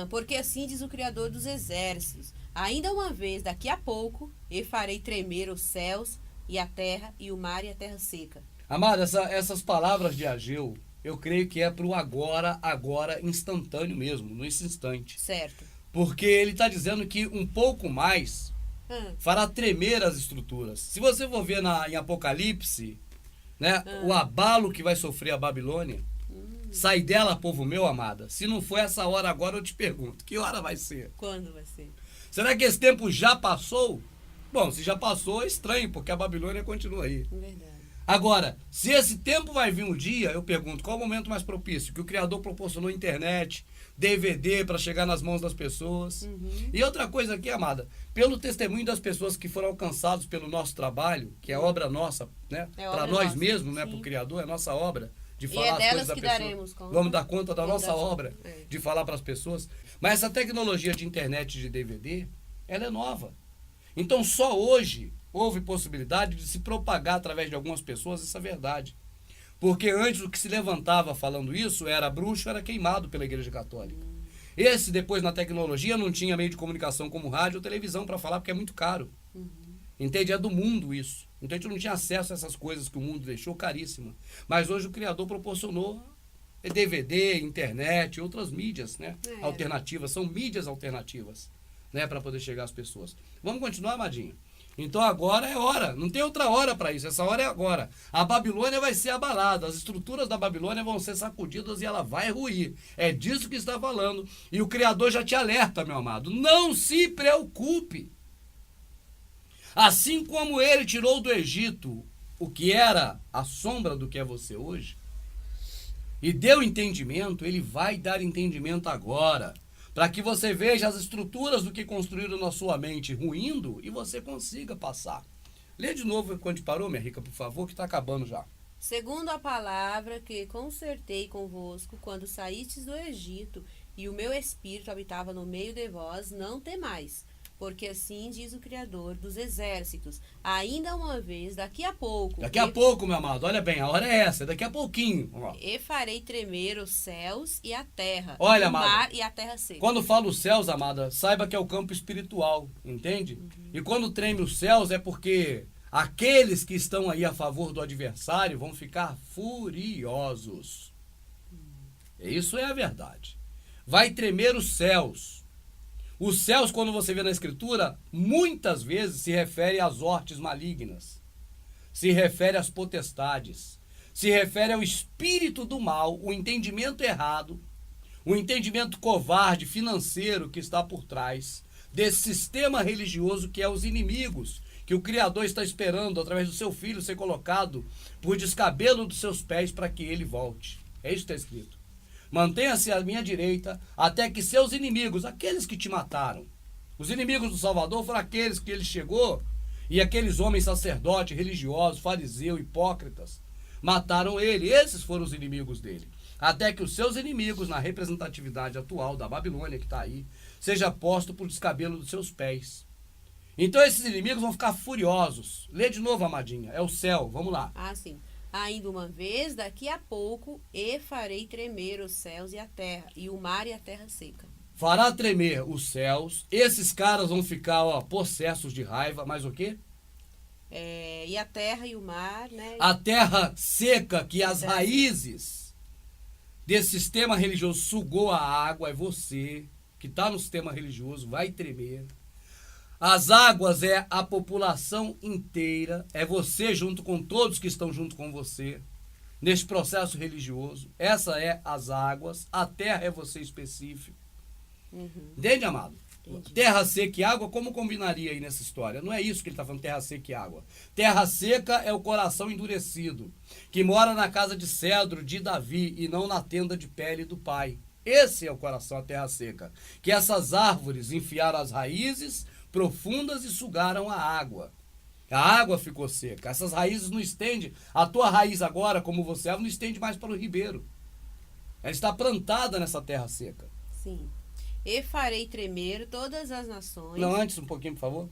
Porque assim diz o Criador dos exércitos: ainda uma vez, daqui a pouco, eu farei tremer os céus e a terra, e o mar e a terra seca. Amado, essas palavras de Ageu, eu creio que é para o agora, agora, instantâneo mesmo, nesse instante. Certo. Porque ele está dizendo que um pouco mais Hum, fará tremer as estruturas. Se você for ver em Apocalipse, né, o abalo que vai sofrer a Babilônia, sai dela, povo meu, amada. Se não for essa hora agora, eu te pergunto, que hora vai ser? Quando vai ser? Será que esse tempo já passou? Bom, se já passou, é estranho, porque a Babilônia continua aí. Verdade. Agora, se esse tempo vai vir um dia, eu pergunto, qual o momento mais propício? Que o Criador proporcionou internet, DVD para chegar nas mãos das pessoas. E outra coisa aqui, amada, pelo testemunho das pessoas que foram alcançados pelo nosso trabalho, que é obra nossa, né? É Para obra nós nossa, mesmos, né? sim. Para o Criador, é nossa obra. De E falar é as delas coisas da que pessoa. daremos conta. Vamos dar conta da nossa Vamos dar obra, conta, é. de falar para as pessoas. Mas essa tecnologia de internet, de DVD, ela é nova. Então só hoje houve possibilidade de se propagar através de algumas pessoas essa verdade. Porque antes o que se levantava falando isso era bruxo, era queimado pela Igreja Católica. Esse, depois na tecnologia, não tinha meio de comunicação como rádio ou televisão para falar, porque é muito caro. Entende? É do mundo isso. Então a gente não tinha acesso a essas coisas que o mundo deixou caríssima. Mas hoje o Criador proporcionou DVD, internet, outras mídias, né? É. Alternativas, são mídias alternativas, né? Para poder chegar às pessoas. Vamos continuar, Amadinho? Então agora é hora, não tem outra hora para isso, essa hora é agora. A Babilônia vai ser abalada, as estruturas da Babilônia vão ser sacudidas e ela vai ruir. É disso que está falando. E o Criador já te alerta, meu amado, não se preocupe. Assim como ele tirou do Egito o que era a sombra do que é você hoje, e deu entendimento, ele vai dar entendimento agora, para que você veja as estruturas do que construíram na sua mente ruindo e você consiga passar. Lê de novo quando parou, minha rica, por favor, que está acabando já. Segundo a palavra que concertei convosco quando saístes do Egito, e o meu espírito habitava no meio de vós, não temais. Porque assim diz o Criador dos exércitos: ainda uma vez, daqui a pouco. Daqui a pouco, meu amado, olha bem, a hora é essa, daqui a pouquinho. Ó. E farei tremer os céus e a terra, Olha, e o amado, mar e a terra seca. Quando falo os céus, amada, saiba que é o campo espiritual, entende? E quando treme os céus é porque aqueles que estão aí a favor do adversário vão ficar furiosos. Isso é a verdade. Vai tremer os céus. Os céus, quando você vê na Escritura, muitas vezes se refere às hortes malignas, se refere às potestades, se refere ao espírito do mal, o entendimento errado, o entendimento covarde financeiro que está por trás desse sistema religioso que é os inimigos, que o Criador está esperando, através do seu filho, ser colocado por descabelo dos seus pés para que ele volte. É isso que está escrito. Mantenha-se à minha direita, até que seus inimigos, aqueles que te mataram, os inimigos do Salvador foram aqueles que ele chegou, e aqueles homens sacerdotes, religiosos, fariseus, hipócritas, mataram ele. Esses foram os inimigos dele. Até que os seus inimigos, na representatividade atual da Babilônia que está aí, seja posto por descabelo dos seus pés. Então esses inimigos vão ficar furiosos. Lê de novo, amadinha. É o céu. Vamos lá. Ah, sim. Ainda uma vez, daqui a pouco, e farei tremer os céus e a terra, e o mar e a terra seca. Fará tremer os céus. Esses caras vão ficar, ó, possessos de raiva. Mas o quê? E a terra e o mar, né? A terra seca, que as raízes desse sistema religioso sugou a água, é você que está no sistema religioso, vai tremer. As águas é a população inteira, é você junto com todos que estão junto com você, nesse processo religioso. Essa é as águas, a terra é você específico. Entende, amado? Entendi. Terra seca e água, como combinaria aí nessa história? Não é isso que ele está falando, terra seca e água. Terra seca é o coração endurecido, que mora na casa de cedro de Davi e não na tenda de pele do pai. Esse é o coração, a terra seca. Que essas árvores enfiaram as raízes profundas e sugaram a água. A água ficou seca. Essas raízes não estendem. A tua raiz agora, como você é, não estende mais para o ribeiro. Ela está plantada nessa terra seca. Sim. E farei tremer todas as nações. Não, antes um pouquinho, por favor.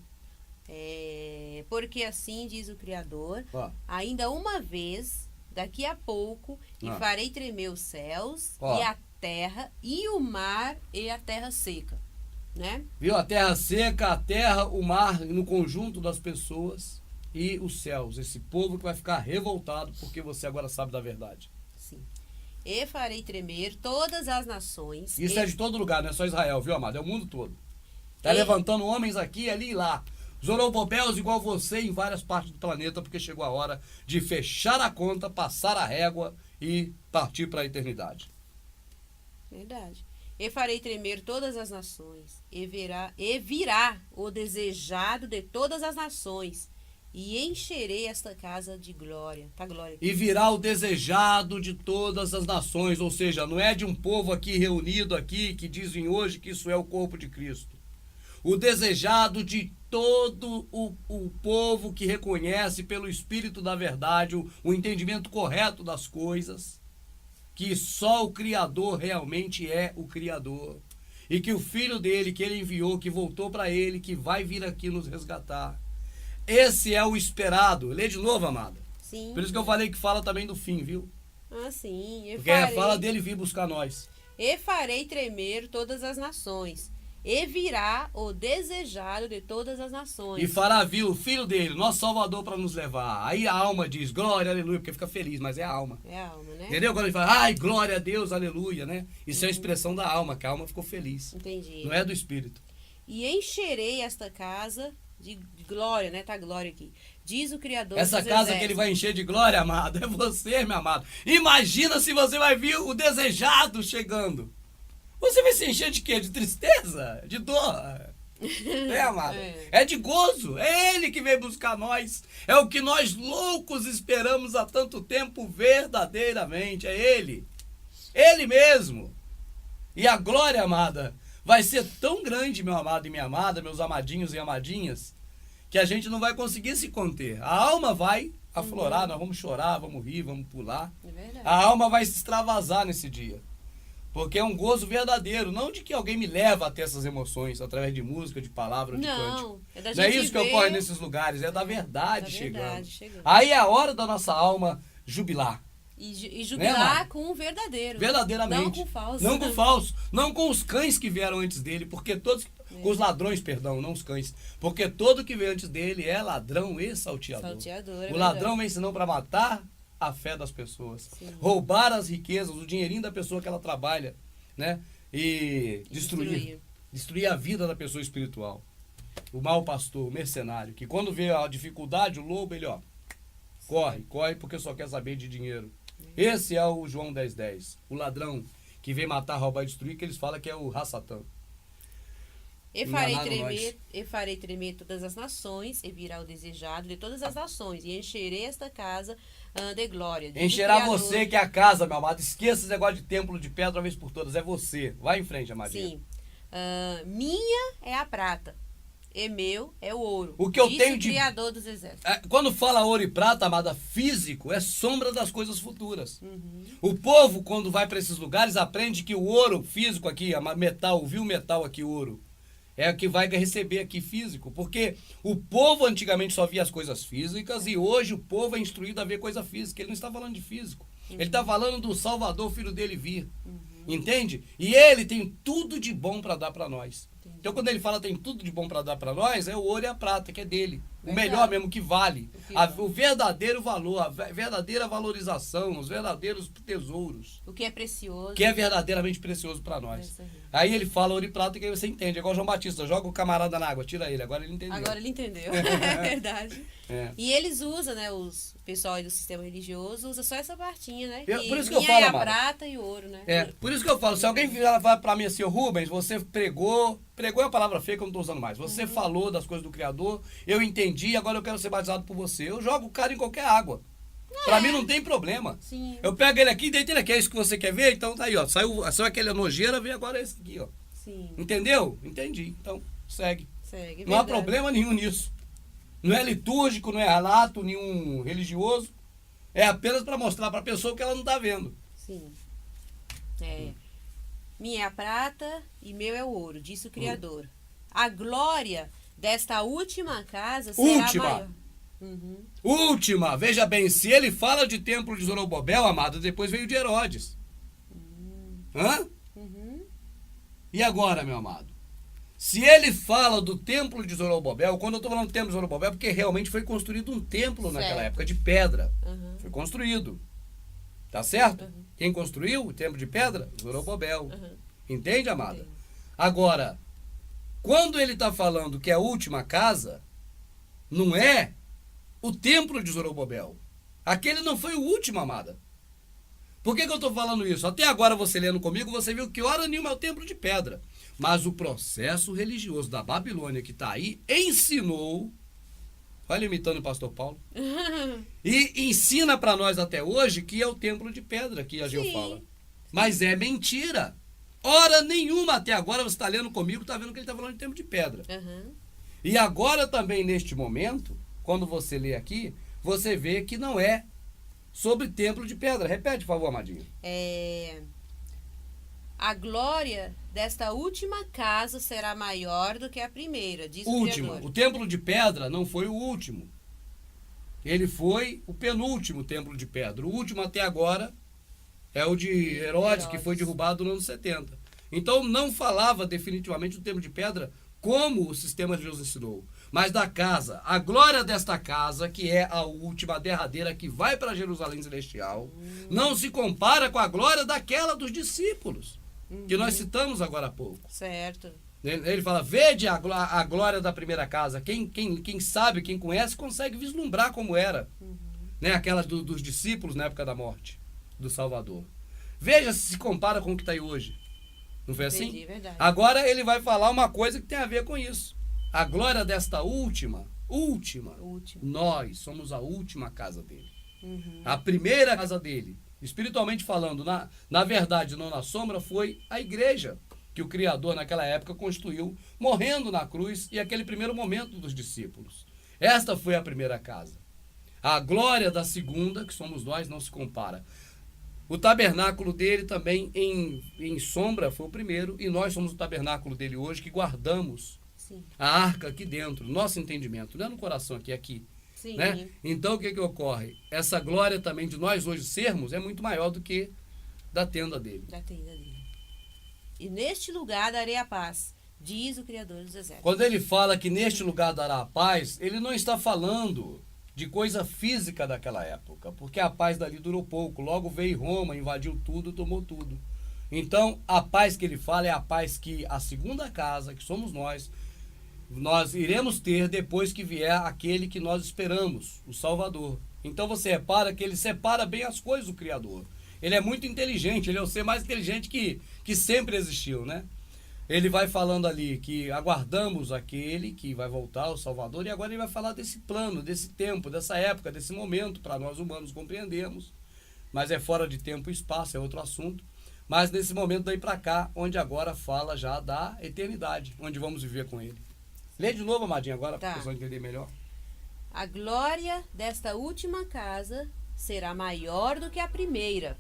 Porque assim diz o Criador: Ó. ainda uma vez, daqui a pouco, e Ah. farei tremer os céus Ó. e a terra, e o mar e a terra seca, né? Viu? A terra seca, a terra, o mar, no conjunto das pessoas e os céus. Esse povo que vai ficar revoltado porque você agora sabe da verdade. Sim. E farei tremer todas as nações. Isso é de todo lugar, não é só Israel, viu, amado? É o mundo todo. Tá levantando homens aqui, ali e lá. Zorobabéus igual você em várias partes do planeta, porque chegou a hora de fechar a conta, passar a régua e partir para a eternidade. Verdade. E farei tremer todas as nações, e virá o desejado de todas as nações, e encherei esta casa de glória. Tá glória aqui. E virá o desejado de todas as nações, ou seja, não é de um povo aqui reunido aqui que dizem hoje que isso é o corpo de Cristo. O desejado de todo o povo que reconhece pelo Espírito da verdade o entendimento correto das coisas, que só o Criador realmente é o Criador, e que o Filho dele, que ele enviou, que voltou para ele, que vai vir aqui nos resgatar. Esse é o esperado. Lê de novo, amada. Sim. Por isso que eu falei que fala também do fim, viu? Ah, sim. Porque fala dele vir buscar nós. E farei tremer todas as nações, e virá o desejado de todas as nações. E fará vir o Filho dele, nosso Salvador, para nos levar. Aí a alma diz, glória, aleluia, porque fica feliz, mas é a alma. É a alma, né? Entendeu? Quando ele fala, ai, glória a Deus, aleluia, né? Isso é a expressão da alma, que a alma ficou feliz. Entendi. Não é do Espírito. E encherei esta casa de glória, né? Tá glória aqui. Diz o Criador Essa dos casa exércitos. que ele vai encher de glória, amado, é você, meu amado. Imagina se você vai ver o desejado chegando. Você vai se encher de quê? De tristeza? De dor? É, amado. É de gozo. É ele que veio buscar nós. É o que nós loucos esperamos há tanto tempo verdadeiramente. É ele. Ele mesmo. E a glória, amada, vai ser tão grande, meu amado e minha amada, meus amadinhos e amadinhas, que a gente não vai conseguir se conter. A alma vai aflorar, nós vamos chorar, vamos rir, vamos pular. É verdade. A alma vai se extravasar nesse dia. Porque é um gozo verdadeiro, não de que alguém me leva a ter essas emoções através de música, de palavra, de cântico. É da Não é gente isso que ver ocorre nesses lugares, é da verdade, chegando. chegando. Aí é a hora da nossa alma jubilar. E jubilar amado? com o verdadeiro. Verdadeiramente. Não com o falso. Não com o falso. Não com os cães que vieram antes dele, porque todos... Com os ladrões, perdão, não os cães. Porque todo que veio antes dele é ladrão e salteador. O ladrão vem senão para matar a fé das pessoas. Sim. Roubar as riquezas, o dinheirinho da pessoa que ela trabalha, né? E destruir a vida da pessoa espiritual. O mau pastor, o mercenário, que quando vê a dificuldade, o lobo, ele, corre porque só quer saber de dinheiro. Esse é o João 10:10. O ladrão que vem matar, roubar e destruir, que eles falam que é o Rassatã. E farei tremer todas as nações, e virá o desejado de todas as nações, e encherei esta casa de glória. Encherá você que é a casa, meu amado. Esqueça esse negócio de templo de pedra uma vez por todas. É você. Vai em frente, amadinha. Sim. Minha é a prata, e meu é o ouro. O que eu Disse tenho o de... Criador dos exércitos. Quando fala ouro e prata, amada, físico, é sombra das coisas futuras. O povo, quando vai para esses lugares, aprende que o ouro físico aqui, metal, viu o metal aqui, ouro, é o que vai receber aqui físico. Porque o povo antigamente só via as coisas físicas e hoje o povo é instruído a ver coisa física. Ele não está falando de físico. Ele está falando do Salvador, o Filho dele vir. Entende? E ele tem tudo de bom para dar para nós. Então, quando ele fala tem tudo de bom para dar para nós, é o ouro e a prata, que é dele. O melhor mesmo, que vale. O verdadeiro valor, a verdadeira valorização, os verdadeiros tesouros. O que é precioso. Que é verdadeiramente precioso para nós. Aí ele fala ouro e prata, que aí você entende. É igual João Batista, joga o camarada na água, tira ele. Agora ele entendeu. Agora ele entendeu. É verdade. É. E eles usam, né, o pessoal aí do sistema religioso usa só essa partinha, né? Por isso que eu falo, é a amada, prata e o ouro, né? Por isso que eu falo, se alguém falar para mim assim, Rubens, você pregou é a palavra feia que eu não estou usando mais. Você falou das coisas do Criador, eu entendi, agora eu quero ser batizado por você. Eu jogo o cara em qualquer água. Para mim não tem problema. Sim. Eu pego ele aqui e deito ele aqui. É isso que você quer ver? Então tá aí, ó. Saiu aquela nojeira, vem agora esse aqui, ó. Sim. Entendeu? Entendi. Então, segue. Segue, não há problema nenhum nisso. Não é litúrgico, não é relato nenhum religioso. É apenas para mostrar para a pessoa que ela não está vendo. Sim. Minha é a prata e meu é o ouro, disse o Criador. A glória desta última casa será maior. Última. Veja bem, se ele fala de templo de Zorobabel, amado, depois veio de Herodes. Hã? Uhum. E agora, meu amado? Se ele fala do templo de Zorobabel, quando eu estou falando do templo de Zorobabel, é porque realmente foi construído um templo naquela Certo. época, de pedra. Uhum. Foi construído. Tá certo? Uhum. Quem construiu o templo de pedra? Zorobabel. Uhum. Entende, amada? Entendo. Agora, quando ele está falando que é a última casa, não é o templo de Zorobabel. Aquele não foi o último, amada. Por que eu estou falando isso? Até agora, você lendo comigo, você viu que hora nenhuma é o templo de pedra. Mas o processo religioso da Babilônia que está aí ensinou, olha imitando o pastor Paulo, e ensina para nós até hoje que é o templo de pedra que a Geu Sim. fala. Mas é mentira. Hora nenhuma até agora você está lendo comigo, está vendo que ele está falando de templo de pedra. Uhum. E agora também neste momento, quando você lê aqui, você vê que não é sobre templo de pedra. Repete, por favor, amadinho. A glória desta última casa será maior do que a primeira, diz o Última. Criador. O templo de pedra não foi o último. Ele foi o penúltimo templo de pedra. O último até agora é o de Herodes, que foi derrubado no ano 70. Então não falava definitivamente do templo de pedra como o sistema de Deus ensinou. Mas da casa, a glória desta casa, que é a última, a derradeira, que vai para Jerusalém Celestial, não se compara com a glória daquela dos discípulos, que nós citamos agora há pouco. Certo. Ele fala, vede a glória da primeira casa. Quem sabe, quem conhece, consegue vislumbrar como era. Né? Aquela dos discípulos na época da morte do Salvador. Veja se compara com o que está aí hoje. Não foi assim? Entendi, verdade. Agora ele vai falar uma coisa que tem a ver com isso. A glória desta última, nós somos a última casa dele. Uhum. A primeira casa dele, espiritualmente falando, na verdade, não na sombra, foi a igreja que o Criador naquela época construiu, morrendo na cruz, e aquele primeiro momento dos discípulos. Esta foi a primeira casa. A glória da segunda, que somos nós, não se compara. O tabernáculo dele também em sombra foi o primeiro, e nós somos o tabernáculo dele hoje, que guardamos Sim. a arca aqui dentro, nosso entendimento, não é no coração aqui. Sim. Né? Então o que ocorre? Essa glória também de nós hoje sermos é muito maior do que da tenda dele. Da tenda dele. E neste lugar darei a paz, diz o Criador dos Exércitos. Quando ele fala que neste lugar dará a paz, ele não está falando de coisa física daquela época, porque a paz dali durou pouco. Logo veio Roma, invadiu tudo, tomou tudo. Então, a paz que ele fala é a paz que a segunda casa, que somos nós iremos ter depois que vier aquele que nós esperamos, o Salvador. Então você repara que ele separa bem as coisas do Criador. Ele é muito inteligente, ele é o ser mais inteligente que sempre existiu, né? Ele vai falando ali que aguardamos aquele que vai voltar, o Salvador, e agora ele vai falar desse plano, desse tempo, dessa época, desse momento, para nós humanos compreendermos. Mas é fora de tempo e espaço, é outro assunto. Mas nesse momento daí para cá, onde agora fala já da eternidade, onde vamos viver com ele. Lê de novo, amadinha, agora, para a pessoa entender melhor. A glória desta última casa será maior do que a primeira,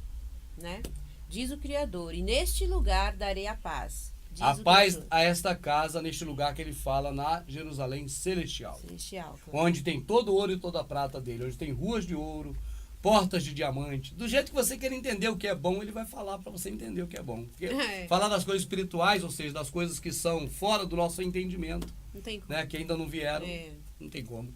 né? Diz o Criador, e neste lugar darei a paz. A paz a esta casa, neste lugar que ele fala, na Jerusalém Celestial. Celestial. Claro. Onde tem todo o ouro e toda a prata dele, onde tem ruas de ouro, portas de diamante. Do jeito que você quer entender o que é bom, ele vai falar para você entender o que é bom. Porque falar das coisas espirituais, ou seja, das coisas que são fora do nosso entendimento, não tem como. Né, que ainda não vieram, não tem como.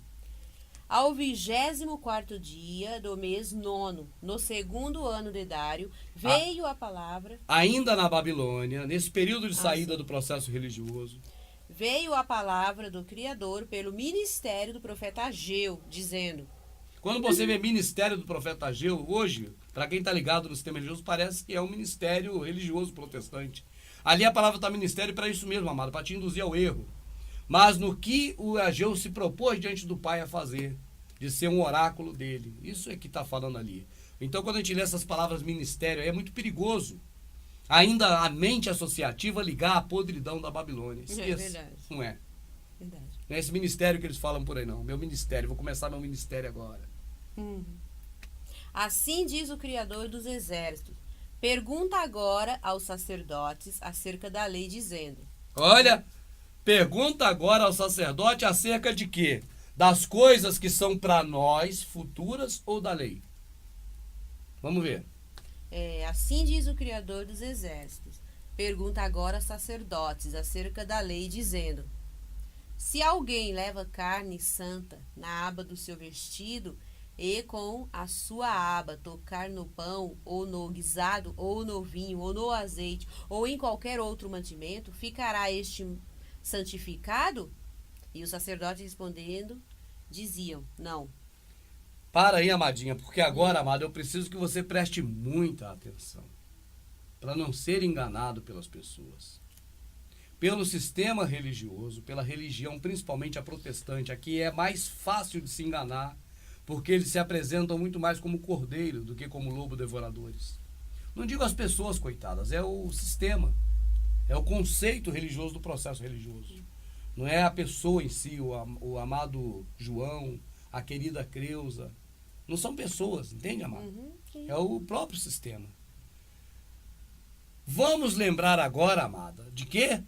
Ao 24º dia do mês 9º, no segundo ano de Dário, veio a palavra... Ainda na Babilônia, nesse período de saída do processo religioso, veio a palavra do Criador pelo ministério do profeta Ageu, dizendo... Quando você vê ministério do profeta Ageu, hoje, para quem está ligado no sistema religioso, parece que é um ministério religioso protestante. Ali a palavra está ministério para isso mesmo, amado, para te induzir ao erro. Mas no que o Ageu se propôs diante do Pai a fazer, de ser um oráculo dele. Isso é que está falando ali. Então, quando a gente lê essas palavras ministério, é muito perigoso. Ainda a mente associativa ligar a podridão da Babilônia. Esqueça. Verdade. Não é. Verdade. Não é esse ministério que eles falam por aí, não. Meu ministério, vou começar meu ministério agora. Assim diz o Criador dos Exércitos. Pergunta agora aos sacerdotes acerca da lei, dizendo... Olha... Pergunta agora ao sacerdote acerca de quê? Das coisas que são para nós futuras ou da lei? Vamos ver. Assim diz o Criador dos Exércitos. Pergunta agora aos sacerdotes acerca da lei, dizendo: se alguém leva carne santa na aba do seu vestido, e com a sua aba tocar no pão, ou no guisado, ou no vinho, ou no azeite, ou em qualquer outro mantimento, ficará este santificado? E os sacerdotes respondendo, diziam: não. Para aí, amadinha, porque agora, amado, eu preciso que você preste muita atenção para não ser enganado pelas pessoas. Pelo sistema religioso, pela religião, principalmente a protestante, aqui é mais fácil de se enganar, porque eles se apresentam muito mais como cordeiro do que como lobo devoradores. Não digo as pessoas, coitadas, é o sistema, é o conceito religioso do processo religioso. Não é a pessoa em si, o amado João, a querida Creusa. Não são pessoas, entende, amado? Sim. É o próprio sistema. Vamos lembrar agora, amada, de quê?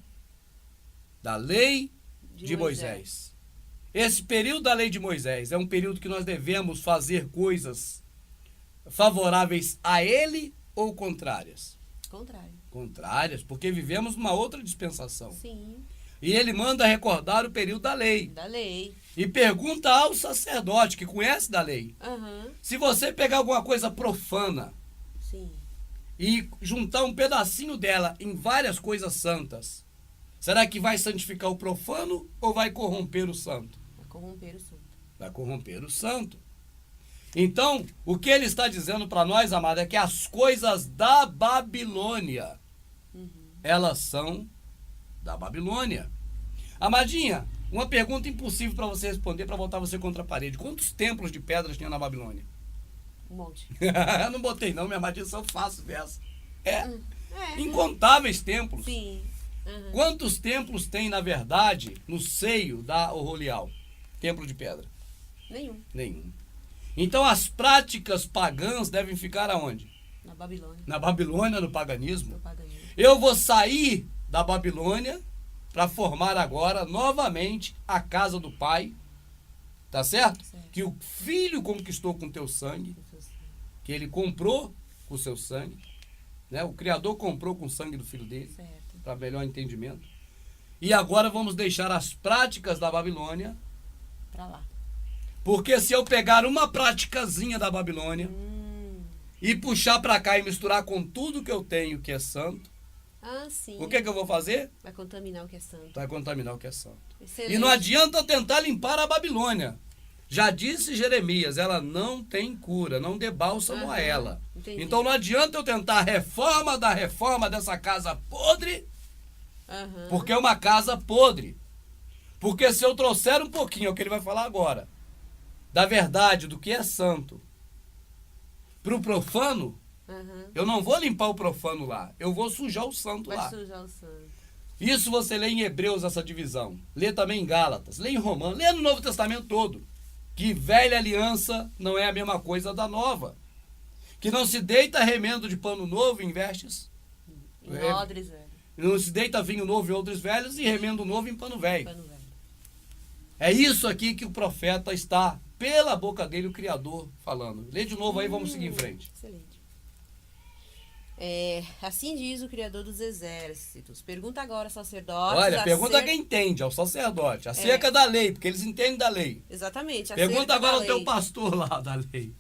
Da lei de Moisés. Esse período da lei de Moisés é um período que nós devemos fazer coisas favoráveis a ele ou contrárias? Contrário. Contrárias, porque vivemos numa outra dispensação. Sim. E ele manda recordar o período da lei. Da lei. E pergunta ao sacerdote, que conhece da lei, Aham. se você pegar alguma coisa profana Sim. e juntar um pedacinho dela em várias coisas santas, será que vai santificar o profano ou vai corromper o santo? Vai corromper o santo. Vai corromper o santo. Então, o que ele está dizendo para nós, amado, é que as coisas da Babilônia, elas são da Babilônia. Amadinha, uma pergunta impossível para você responder, para botar você contra a parede. Quantos templos de pedras tinha na Babilônia? Um monte. Eu não botei não, minha amadinha são fácil dessa. É. Incontáveis templos. Sim. Aham. Quantos templos tem, na verdade, no seio da Orolial? Templo de pedra? Nenhum. Nenhum. Então as práticas pagãs devem ficar aonde? Na Babilônia. Na Babilônia, no paganismo. No paganismo. Eu vou sair da Babilônia para formar agora novamente a casa do Pai. Tá certo? Certo. Que o filho conquistou com teu sangue, que ele comprou com o seu sangue, né? O Criador comprou com o sangue do filho dele, Certo. para melhor entendimento. E agora vamos deixar as práticas da Babilônia, Pra lá. porque se eu pegar uma praticazinha da Babilônia e puxar para cá e misturar com tudo que eu tenho que é santo, Ah, sim. o que eu vou fazer? Vai contaminar o que é santo. Vai contaminar o que é santo. Excelente. E não adianta tentar limpar a Babilônia. Já disse Jeremias, ela não tem cura, não dê bálsamo a ela. Entendi. Então não adianta eu tentar a reforma dessa casa podre, Aham. porque é uma casa podre. Porque se eu trouxer um pouquinho, é o que ele vai falar agora, da verdade, do que é santo, para o profano, Aham. eu não vou limpar o profano lá, eu vou sujar o santo Vai lá. sujar o santo. Isso você lê em Hebreus, essa divisão. Lê também em Gálatas, lê em Romanos, lê no Novo Testamento todo. Que velha aliança não é a mesma coisa da nova. Que não se deita remendo de pano novo em vestes. Em odres, velho. Não se deita vinho novo em outros velhos e remendo novo em pano velho. Pano velho. É isso aqui que o profeta está, pela boca dele, o Criador, falando. Lê de novo aí, vamos seguir em frente. Excelente. Assim diz o Criador dos Exércitos. Pergunta agora aos sacerdotes. Olha, pergunta a acerca- quem entende, ao sacerdote, acerca da lei, porque eles entendem da lei. Exatamente. Pergunta acerca agora da ao teu lei. pastor lá da lei.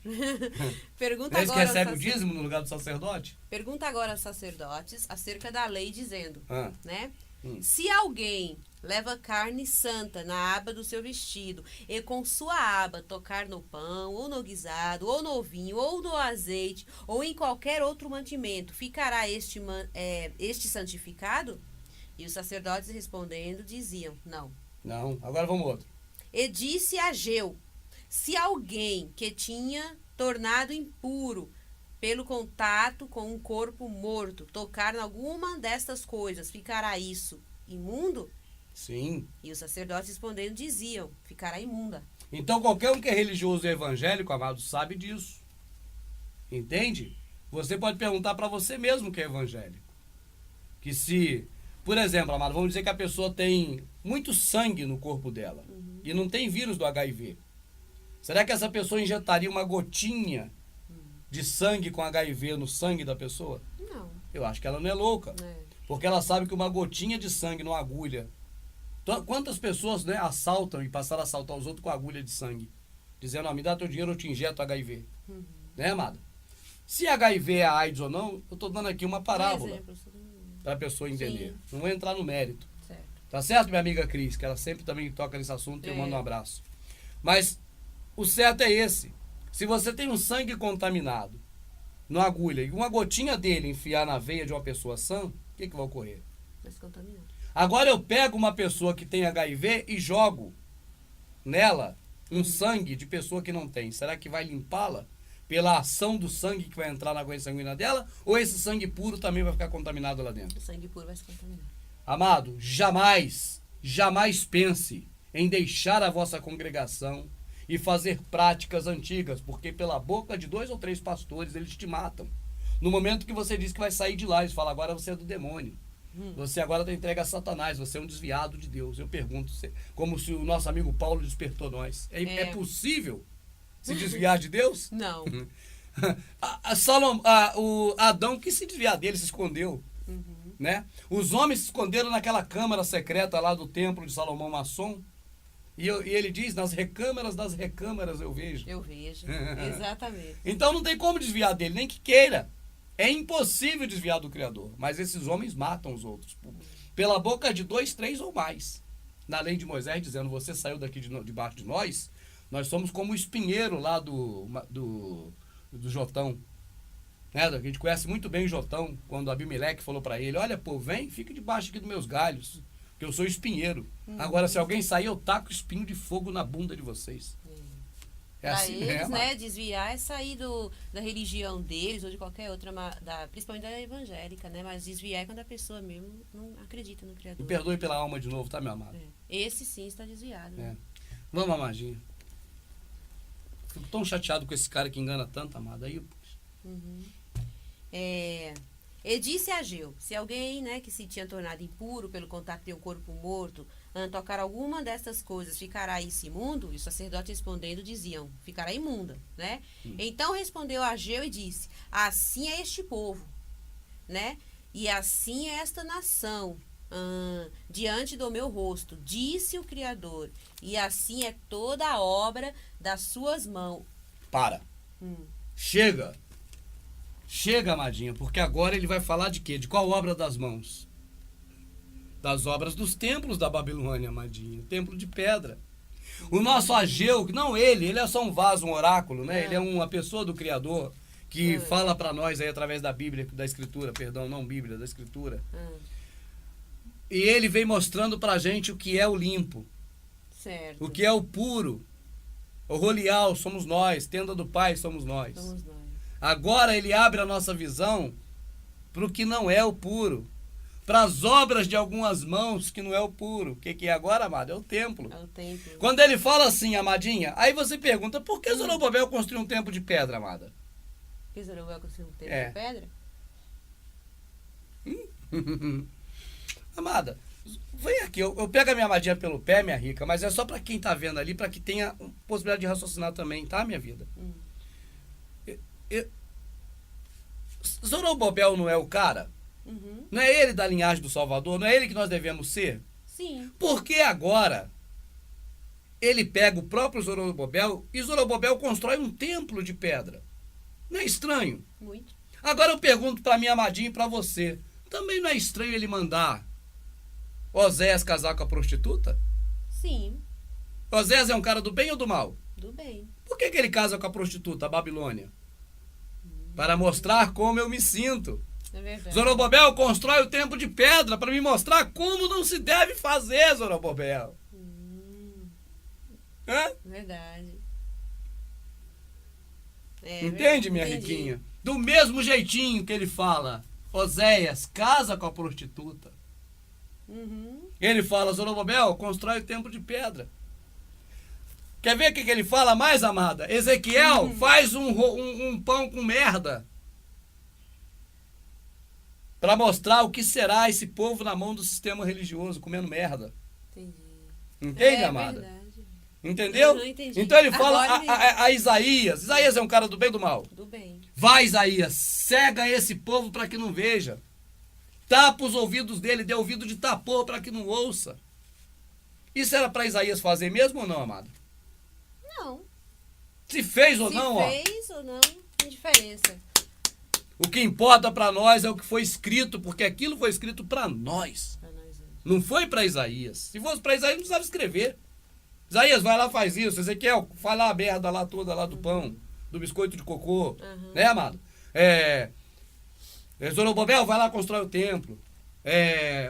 Pergunta Não é esse que agora aos recebe o sacer- dízimo no lugar do sacerdote? Pergunta agora aos sacerdotes acerca da lei, dizendo, Ah. né? Se alguém leva carne santa na aba do seu vestido e com sua aba tocar no pão, ou no guisado, ou no vinho, ou no azeite, ou em qualquer outro mantimento, ficará este santificado? E os sacerdotes respondendo diziam, não. Não. Agora vamos outro. E disse Ageu, se alguém que tinha tornado impuro pelo contato com um corpo morto tocar em alguma destas coisas, ficará isso imundo? Sim. E os sacerdotes respondendo diziam, ficará imunda. Então qualquer um que é religioso e evangélico, amado, sabe disso. Entende? Você pode perguntar para você mesmo que é evangélico. Que se, por exemplo, amado, vamos dizer que a pessoa tem muito sangue no corpo dela e não tem vírus do HIV. Será que essa pessoa injetaria uma gotinha de sangue com HIV no sangue da pessoa? Não. Eu acho que ela não é louca. Porque ela sabe que uma gotinha de sangue numa agulha... Quantas pessoas, né, assaltam e passaram a assaltar os outros com agulha de sangue? Dizendo, me dá teu dinheiro, eu te injeto HIV. Né, amada? Se HIV é AIDS ou não, eu estou dando aqui uma parábola para a pessoa entender. Sim. Não vou entrar no mérito. Certo. Tá certo, minha amiga Cris? Que ela sempre também toca nesse assunto e eu mando um abraço. Mas o certo é esse. Se você tem um sangue contaminado numa agulha e uma gotinha dele enfiar na veia de uma pessoa sã, o que vai ocorrer? Vai se contaminar. Agora eu pego uma pessoa que tem HIV e jogo nela um sangue de pessoa que não tem. Será que vai limpá-la pela ação do sangue que vai entrar na corrente sanguínea dela? Ou esse sangue puro também vai ficar contaminado lá dentro? O sangue puro vai se contaminar. Amado, jamais, jamais pense em deixar a vossa congregação e fazer práticas antigas, porque pela boca de 2 ou 3 pastores eles te matam. No momento que você diz que vai sair de lá, eles falam, agora você é do demônio. Você agora está entregue a Satanás, você é um desviado de Deus. Eu pergunto, como se o nosso amigo Paulo despertou nós. É possível se desviar de Deus? Não. O Adão quis se desviar dele, se escondeu. Né? Os homens se esconderam naquela câmara secreta lá do templo de Salomão maçom. E ele diz, nas recâmaras das recâmaras eu vejo. Eu vejo, exatamente. Então não tem como desviar dele, nem que queira. É impossível desviar do Criador. Mas esses homens matam os outros. Pela boca de 2, 3 ou mais. Na lei de Moisés, dizendo, você saiu daqui debaixo de nós, nós somos como o espinheiro lá do Jotão. Né? A gente conhece muito bem o Jotão, quando Abimeleque falou para ele, olha, pô, vem, fica debaixo aqui dos meus galhos, que eu sou espinheiro. Agora, se alguém sair, eu taco espinho de fogo na bunda de vocês. É assim, eles, né, desviar é sair da religião deles ou de qualquer outra, principalmente da evangélica, né? Mas desviar é quando a pessoa mesmo não acredita no Criador. Me perdoe pela alma de novo, tá, meu amado? Esse sim está desviado. Né? Vamos, amadinha. Fico tão chateado com esse cara que engana tanto, amado. Aí, Ele disse a Ageu, se alguém, né, que se tinha tornado impuro pelo contato de um corpo morto, tocar alguma dessas coisas, ficará isso imundo? E os sacerdotes respondendo diziam, ficará imunda, né? Então respondeu Ageu e disse, assim é este povo, né? E assim é esta nação, diante do meu rosto, disse o Criador, e assim é toda a obra das suas mãos. Para. Chega, amadinha, porque agora ele vai falar de quê? De qual obra das mãos? Das obras dos templos da Babilônia, amadinha. Templo de pedra. O nosso Ageu, não ele é só um vaso, um oráculo, né? Ele é uma pessoa do Criador que fala para nós aí através da Bíblia, da Escritura, perdão, não Bíblia, da Escritura. E ele vem mostrando pra gente o que é o limpo. Certo. O que é o puro. O rolial somos nós, tenda do Pai somos nós. Somos nós. Agora ele abre a nossa visão para o que não é o puro. Para as obras de algumas mãos que não é o puro. O que é agora, amado? É o templo. É o templo. Quando ele fala assim, amadinha, aí você pergunta, por que Zorobabel construiu um templo de pedra, amada? Por que Zorobabel construiu um templo de pedra? Amada, vem aqui, eu pego a minha amadinha pelo pé, minha rica, mas é só para quem tá vendo ali, para que tenha possibilidade de raciocinar também, tá, minha vida? Zorobabel não é o cara? Não é ele da linhagem do Salvador? Não é ele que nós devemos ser? Sim. Por que agora ele pega o próprio Zorobabel e Zorobabel constrói um templo de pedra? Não é estranho? Muito. Agora eu pergunto para minha amadinha e para você, também não é estranho ele mandar Oséias casar com a prostituta? Sim. Oséias é um cara do bem ou do mal? Do bem. Por que ele casa com a prostituta, a Babilônia? Para mostrar como eu me sinto. É verdade. Zorobabel constrói o templo de pedra para me mostrar como não se deve fazer, Zorobabel. Verdade. Entende, minha riquinha? Do mesmo jeitinho que ele fala, Oséias casa com a prostituta. Ele fala, Zorobabel constrói o templo de pedra. Quer ver o que ele fala mais, amada? Ezequiel faz um pão com merda. Para mostrar o que será esse povo na mão do sistema religioso, comendo merda. Entendi. Entende, amada? Verdade. Entendeu? Eu não entendi. Então ele fala Agora a Isaías. Isaías é um cara do bem ou do mal? Do bem. Vai, Isaías, cega esse povo para que não veja. Tapa os ouvidos dele, dê ouvido de tapor para que não ouça. Isso era para Isaías fazer mesmo ou não, amado? Não. Se fez ou não, ó. Se fez ou não, tem diferença. O que importa para nós é o que foi escrito, porque aquilo foi escrito para nós. Pra nós hoje. Não foi para Isaías. Se fosse para Isaías, não precisava escrever. Isaías, vai lá, faz isso. Ezequiel, faz lá a merda lá toda lá do pão, do biscoito de cocô. Né, amado? Zorobabel, vai lá, constrói o templo.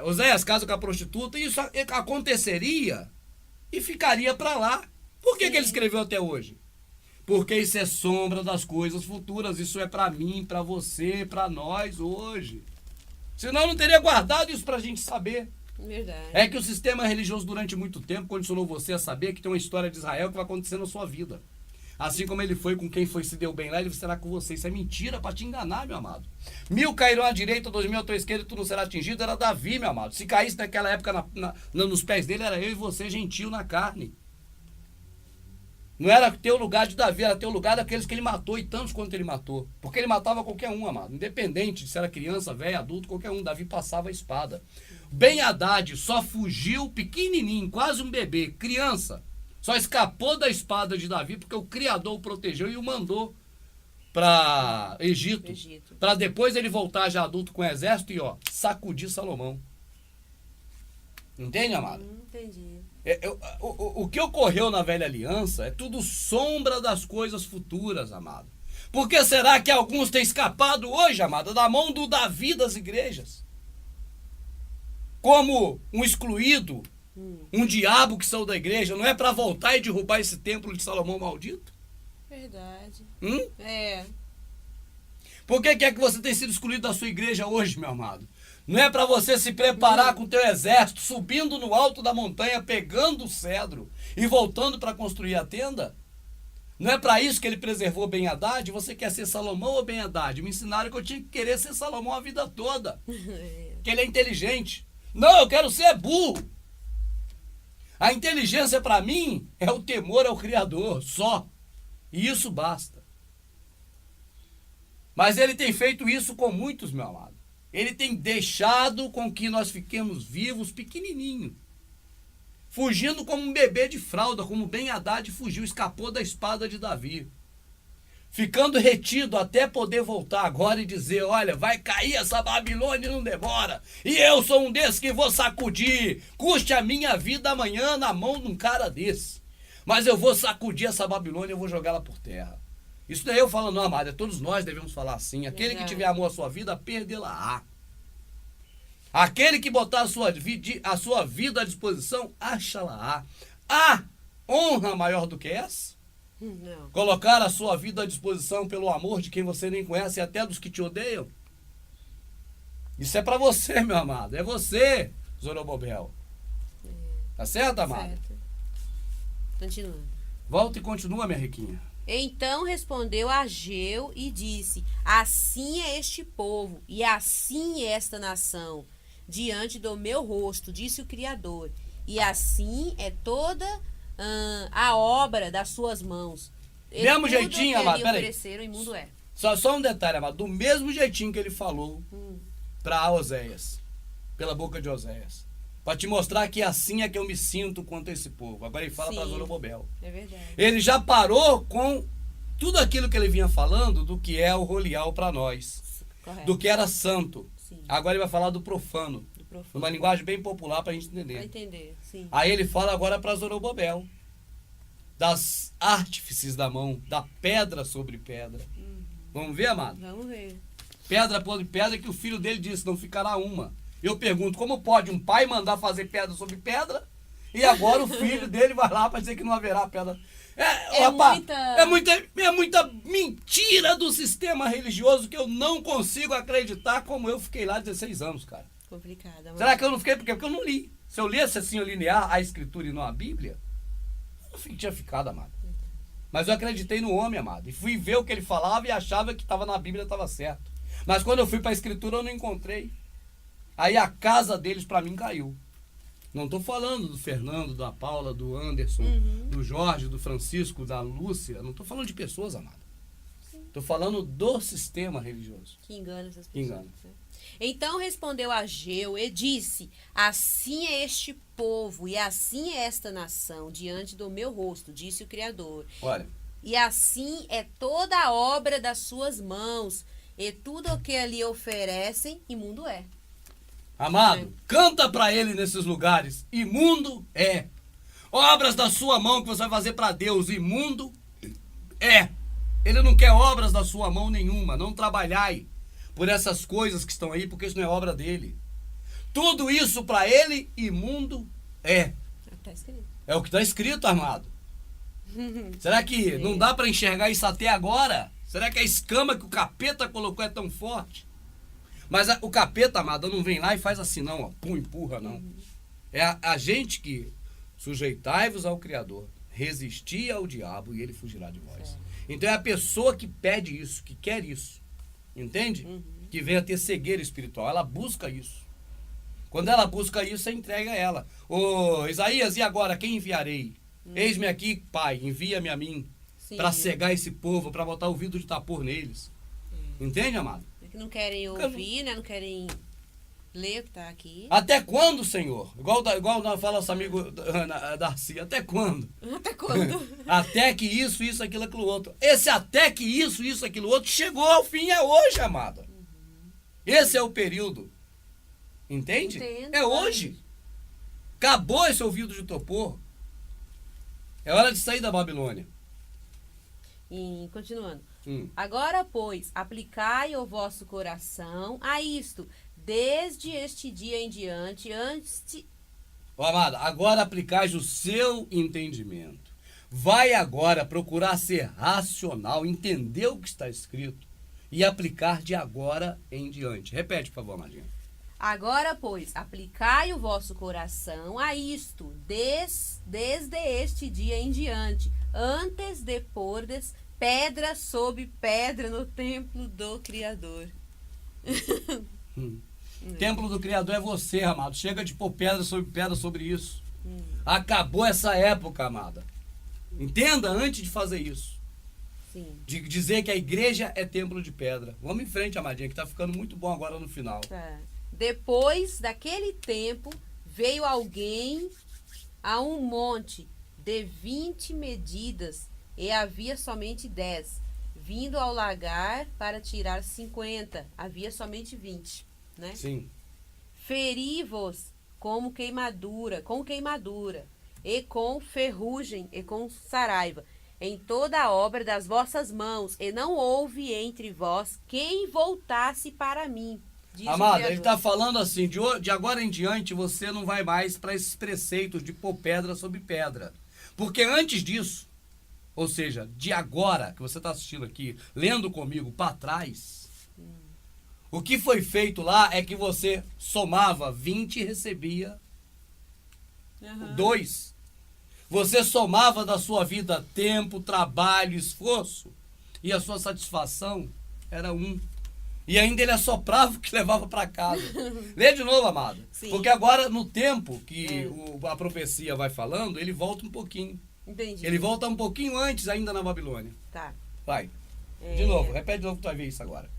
Oséias, casa com a prostituta. Isso aconteceria e ficaria para lá. Por que ele escreveu até hoje? Porque isso é sombra das coisas futuras. Isso é para mim, para você, para nós hoje. Senão não teria guardado isso pra gente saber. Verdade. É que o sistema religioso durante muito tempo condicionou você a saber que tem uma história de Israel que vai acontecer na sua vida. Assim como ele foi com quem foi se deu bem lá, ele será com você. Isso é mentira para te enganar, meu amado. 1000 cairão à direita, 2000 à tua esquerda e tu não será atingido. Era Davi, meu amado. Se caísse naquela época nos pés dele, era eu e você, gentil na carne. Não era ter o lugar de Davi, era ter o lugar daqueles que ele matou e tantos quanto ele matou. Porque ele matava qualquer um, amado. Independente de se era criança, velho, adulto, qualquer um. Davi passava a espada. Ben-Hadad só fugiu pequenininho, quase um bebê, criança. Só escapou da espada de Davi porque o Criador o protegeu e o mandou para Egito. Para depois ele voltar já adulto com o exército e sacudir Salomão. Entende, amado? Entendi. O que ocorreu na velha aliança é tudo sombra das coisas futuras, amado. Por que será que alguns têm escapado hoje, amado, da mão do Davi das igrejas? Como um excluído, um diabo que saiu da igreja, não é para voltar e derrubar esse templo de Salomão maldito? Verdade. É. Por que é que você tem sido excluído da sua igreja hoje, meu amado? Não é para você se preparar com o teu exército, subindo no alto da montanha, pegando o cedro e voltando para construir a tenda? Não é para isso que ele preservou Ben-Hadad? Você quer ser Salomão ou Ben-Hadad? Me ensinaram que eu tinha que querer ser Salomão a vida toda. Que ele é inteligente. Não, eu quero ser burro. A inteligência para mim é o temor ao Criador, só. E isso basta. Mas ele tem feito isso com muitos, meu amado. Ele tem deixado com que nós fiquemos vivos pequenininho. Fugindo como um bebê de fralda, como Ben-Hadad fugiu, escapou da espada de Davi. Ficando retido até poder voltar agora e dizer, olha, vai cair essa Babilônia e não demora. E eu sou um desses que vou sacudir. Custe a minha vida amanhã na mão de um cara desse. Mas eu vou sacudir essa Babilônia e eu vou jogá-la por terra. Isso não é eu falando, não, amado, todos nós devemos falar assim. Aquele que tiver amor à sua vida, perdê-la-á. Aquele que botar a sua vida à disposição, acha-la-á. Há honra maior do que essa? Não. Colocar a sua vida à disposição pelo amor de quem você nem conhece e até dos que te odeiam? Isso é para você, meu amado. É você, Zorobabel. Tá certo, amado? Certo. Continuando. Volta e continua, minha riquinha. Então respondeu Ageu e disse, assim é este povo e assim é esta nação, diante do meu rosto, disse o Criador, e assim é toda a obra das suas mãos. Mesmo jeitinho, amado, peraí. Ofereceram, imundo é. Só um detalhe, amado. Do mesmo jeitinho que ele falou para Oséias, pela boca de Oséias. Para te mostrar que assim é que eu me sinto quanto a esse povo. Agora ele fala para Zorobabel. É verdade. Ele já parou com tudo aquilo que ele vinha falando do que é o rolial para nós. Correto. Do que era santo. Sim. Agora ele vai falar do profano. Numa linguagem bem popular para a gente entender. Para entender, sim. Aí ele fala agora para Zorobabel. Das artífices da mão, da pedra sobre pedra. Vamos ver, amado? Vamos ver. Pedra sobre pedra que o filho dele disse, não ficará uma. Eu pergunto, como pode um pai mandar fazer pedra sobre pedra e agora o filho dele vai lá para dizer que não haverá pedra? É muita mentira do sistema religioso que eu não consigo acreditar como eu fiquei lá 16 anos, cara. Complicada. Será que eu não fiquei? Porque eu não li. Se eu lesse assim, eu linear a escritura e não a Bíblia, eu não tinha ficado, amado. Mas eu acreditei no homem, amado. E fui ver o que ele falava e achava que estava na Bíblia, estava certo. Mas quando eu fui para a escritura, eu não encontrei. Aí a casa deles para mim caiu. Não estou falando do Fernando, da Paula, do Anderson, do Jorge, do Francisco, da Lúcia. Não estou falando de pessoas, amada. Estou falando do sistema religioso. Que engana essas Que pessoas. engana. Né? Então respondeu Ageu e disse: assim é este povo e assim é esta nação diante do meu rosto, disse o Criador. Olha, E assim é toda a obra das suas mãos, e tudo o que ali oferecem, imundo é. amado, canta para ele nesses lugares. Imundo é. Obras da sua mão que você vai fazer para Deus. Imundo é. Ele não quer obras da sua mão nenhuma. Não trabalhai por essas coisas que estão aí, porque isso não é obra dele. Tudo isso para ele, imundo é. Está escrito. É o que está escrito, amado. Será que não dá para enxergar isso até agora? Será que a escama que o capeta colocou é tão forte? Mas o capeta, amado, não vem lá e faz assim não, ó, pum, empurra não. É a gente que sujeitai-vos ao Criador, resistir ao diabo e ele fugirá de vós. Então é a pessoa que pede isso, que quer isso, entende? Que vem a ter cegueira espiritual, ela busca isso. Quando ela busca isso, você entrega a ela. Ô Isaías, e agora quem enviarei? Eis-me aqui, Pai, envia-me a mim, para cegar esse povo, para botar o vidro de tapor neles. Entende, amado? É que não querem ouvir, né? Não querem ler o que está aqui. Até quando, Senhor? Igual fala nosso amigo Darcy, até quando? Até quando? Até que isso, aquilo, aquilo outro. Esse até que isso, aquilo outro chegou ao fim, é hoje, amada. Esse é o período. Entende? Entendo, É hoje. Acabou esse ouvido de topor. É hora de sair da Babilônia. E continuando. Agora, pois, aplicai o vosso coração a isto, desde este dia em diante, Ó, amada, agora aplicais o seu entendimento. Vai agora procurar ser racional, entender o que está escrito e aplicar de agora em diante. Repete, por favor, amadinha. Agora, pois, aplicai o vosso coração a isto, desde este dia em diante, antes de pordes pedra sobre pedra no templo do Criador. Templo do Criador é você, amado. Chega de pôr pedra sobre isso. Acabou essa época, amada. Entenda antes de fazer isso. Sim. De dizer que a igreja é templo de pedra. Vamos em frente, amadinha, que tá ficando muito bom agora no final. Tá. Depois daquele tempo, veio alguém a um monte de 20 medidas e havia somente 10. Vindo ao lagar para tirar 50, havia somente 20, né? Sim. Feri-vos com queimadura, e com ferrugem, e com saraiva, em toda a obra das vossas mãos, e não houve entre vós quem voltasse para mim. Amada, ele está falando assim, de agora em diante você não vai mais para esses preceitos de pôr pedra sobre pedra. Porque antes disso, ou seja, de agora, que você está assistindo aqui, lendo comigo para trás, o que foi feito lá é que você somava 20 e recebia 2. Você somava da sua vida tempo, trabalho, esforço, e a sua satisfação era 1. E ainda ele assoprava o que levava para casa. Lê de novo, amado. Sim. Porque agora, no tempo que a profecia vai falando, ele volta um pouquinho. Entendi. Ele volta um pouquinho antes ainda na Babilônia. Tá. Vai. De novo, repete de novo que tu vai ver isso agora.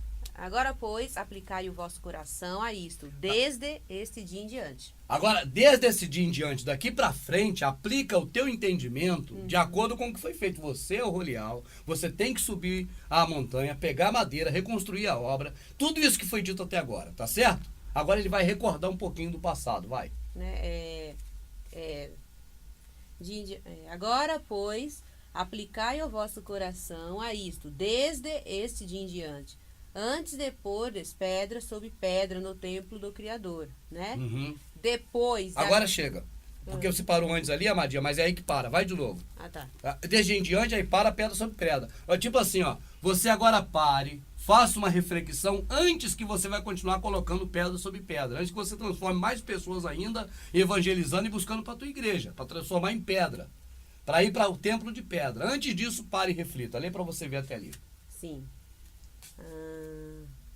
Agora, pois, aplicai o vosso coração a isto, desde este dia em diante. Agora, desde esse dia em diante, daqui para frente, aplica o teu entendimento de acordo com o que foi feito. Você é o Rolial, você tem que subir a montanha, pegar madeira, reconstruir a obra. Tudo isso que foi dito até agora, tá certo? Agora ele vai recordar um pouquinho do passado, vai. Né? Agora, pois, aplicai o vosso coração a isto, desde este dia em diante, antes de pordes pedra sobre pedra no templo do Criador, né? Depois... Agora chega. Porque você parou antes ali, amadinha, mas é aí que para. Vai de novo. Ah, tá. Desde em diante, aí para pedra sobre pedra. Tipo assim, ó. Você agora pare, faça uma reflexão antes que você vai continuar colocando pedra sobre pedra. Antes que você transforme mais pessoas ainda, evangelizando e buscando para a tua igreja. Para transformar em pedra. Para ir para o templo de pedra. Antes disso, pare e reflita. Lê para você ver até ali. Sim.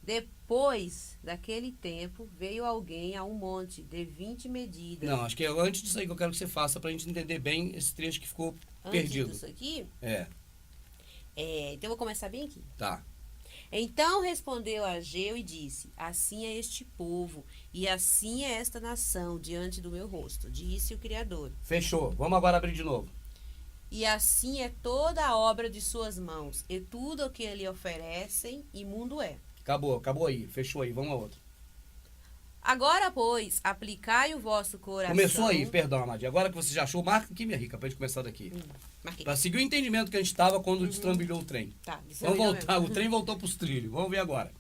Depois daquele tempo, veio alguém a um monte de 20 medidas. Não, acho que é antes disso aí que eu quero que você faça pra gente entender bem esse trecho que ficou perdido. Antes disso aqui, É, então eu vou começar bem aqui. tá. Então respondeu Ageu e disse: Assim é este povo, e assim é esta nação diante do meu rosto, disse o Criador. Fechou. Vamos agora abrir de novo. E assim é toda a obra de suas mãos, e tudo o que lhe oferecem, imundo é. Acabou aí. Fechou aí. Vamos a outra. Agora, pois, aplicai o vosso coração. Começou aí, perdão, Amadinha. Agora que você já achou, marca aqui, minha rica, pra gente começar daqui. Marquei. Pra seguir o entendimento que a gente tava quando destrambilhou o trem. Tá, isso Vamos aí voltar, mesmo. o trem voltou pros trilhos. Vamos ver agora.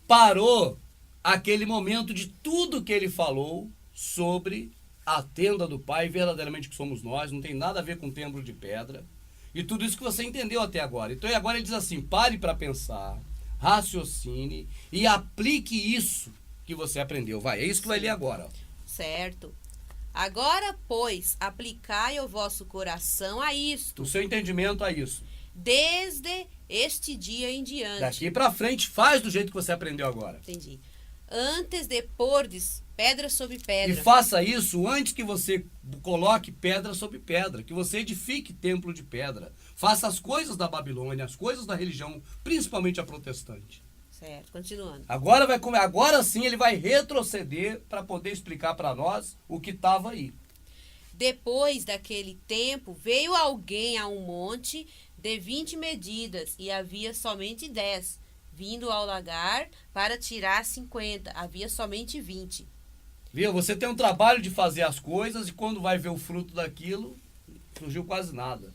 Parou aquele momento de tudo que ele falou sobre a tenda do Pai, verdadeiramente que somos nós, não tem nada a ver com templo de pedra. E tudo isso que você entendeu até agora. Então agora ele diz assim: pare para pensar, raciocine e aplique isso que você aprendeu. Vai, é isso que vai ler agora. Ó. Certo. Agora, pois, aplicai o vosso coração a isto, O seu entendimento a isso. desde este dia em diante. Daqui para frente, faz do jeito que você aprendeu agora. Entendi. Antes de pordes pedra sobre pedra. E faça isso antes que você coloque pedra sobre pedra, que você edifique templo de pedra. Faça as coisas da Babilônia, as coisas da religião, principalmente a protestante. Certo, continuando. Agora sim ele vai retroceder para poder explicar para nós o que estava aí. Depois daquele tempo, veio alguém a um monte de 20 medidas, e havia somente 10. Vindo ao lagar para tirar 50, havia somente 20. Viu? Você tem um trabalho de fazer as coisas e quando vai ver o fruto daquilo, surgiu quase nada.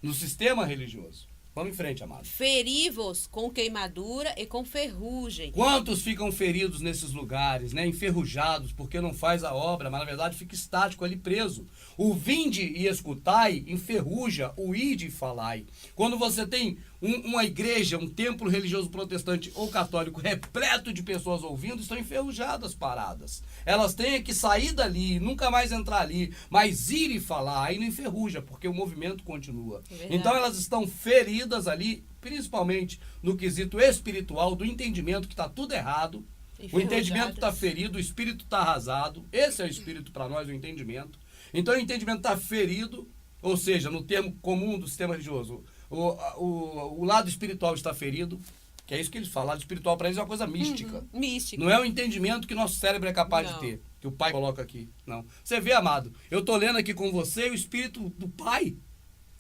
No sistema religioso. Vamos em frente, amado. Feri-vos com queimadura e com ferrugem. Quantos ficam feridos nesses lugares, né? Enferrujados, porque não faz a obra, mas na verdade fica estático ali preso. O vinde e escutai enferruja, o ide e falai. Quando você tem uma igreja, um templo religioso protestante ou católico repleto de pessoas ouvindo, estão enferrujadas paradas. Elas têm que sair dali, nunca mais entrar ali, mas ir e falar, aí não enferruja, porque o movimento continua. Verdade. Então elas estão feridas ali, principalmente no quesito espiritual, do entendimento que está tudo errado, o entendimento está ferido, o espírito está arrasado. Esse é o espírito para nós, o entendimento. Então o entendimento está ferido, ou seja, no termo comum do sistema religioso, o lado espiritual está ferido, que é isso que eles falam. O lado espiritual para eles é uma coisa mística. Mística. Não é o entendimento que nosso cérebro é capaz de ter, que o Pai coloca aqui. Não. Você vê, amado, eu estou lendo aqui com você o Espírito do Pai.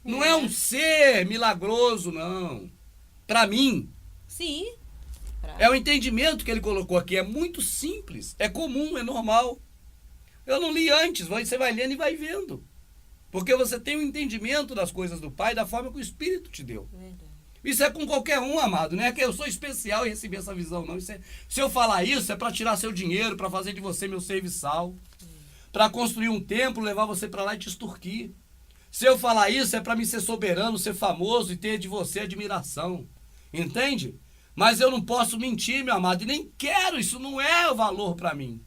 Não é um ser milagroso, não. Para mim, Sim. é o entendimento que ele colocou aqui. É muito simples, é comum, é normal. Eu não li antes, você vai lendo e vai vendo. Porque você tem um entendimento das coisas do Pai da forma que o Espírito te deu. Verdade. Isso é com qualquer um, amado. Não é que eu sou especial e recebi essa visão, não. Se eu falar isso, é para tirar seu dinheiro, para fazer de você meu serviçal, para construir um templo, levar você para lá e te extorquir. Se eu falar isso, é para me ser soberano, ser famoso e ter de você admiração. Entende? Mas eu não posso mentir, meu amado, e nem quero. Isso não é o valor para mim.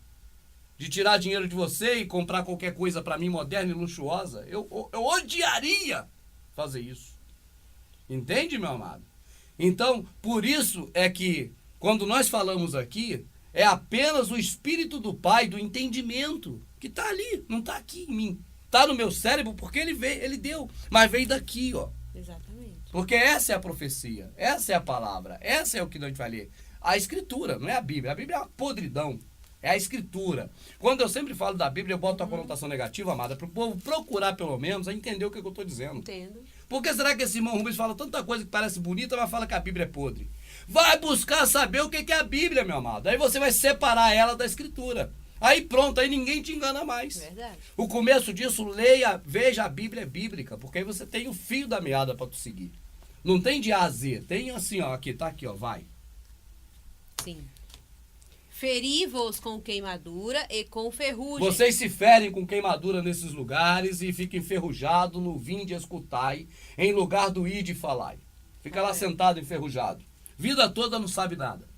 De tirar dinheiro de você e comprar qualquer coisa para mim moderna e luxuosa. Eu odiaria fazer isso. Entende, meu amado? Então, por isso é que, quando nós falamos aqui, é apenas o Espírito do Pai, do entendimento, que está ali, não está aqui em mim. Está no meu cérebro porque ele veio, ele deu, mas veio daqui, ó. Exatamente. Porque essa é a profecia, essa é a palavra, essa é o que a gente vai ler. A Escritura, não é a Bíblia. A Bíblia é uma podridão. É a Escritura. Quando eu sempre falo da Bíblia, eu boto a conotação negativa, amada, para o povo procurar, pelo menos, a entender o que eu estou dizendo. Entendo. Por que será que esse irmão Rubens fala tanta coisa que parece bonita, mas fala que a Bíblia é podre? Vai buscar saber o que é a Bíblia, meu amado. Aí você vai separar ela da Escritura. Aí pronto, aí ninguém te engana mais. Verdade. O começo disso, leia, veja a Bíblia bíblica, porque aí você tem o fio da meada para tu seguir. Não tem de A a Z, tem assim, ó, aqui, tá aqui, ó, vai. Sim. Feri-vos com queimadura e com ferrugem. Vocês se ferem com queimadura nesses lugares e ficam enferrujados no vinde escutai, em lugar do ide e falai. Fica lá sentado enferrujado. Vida toda não sabe nada.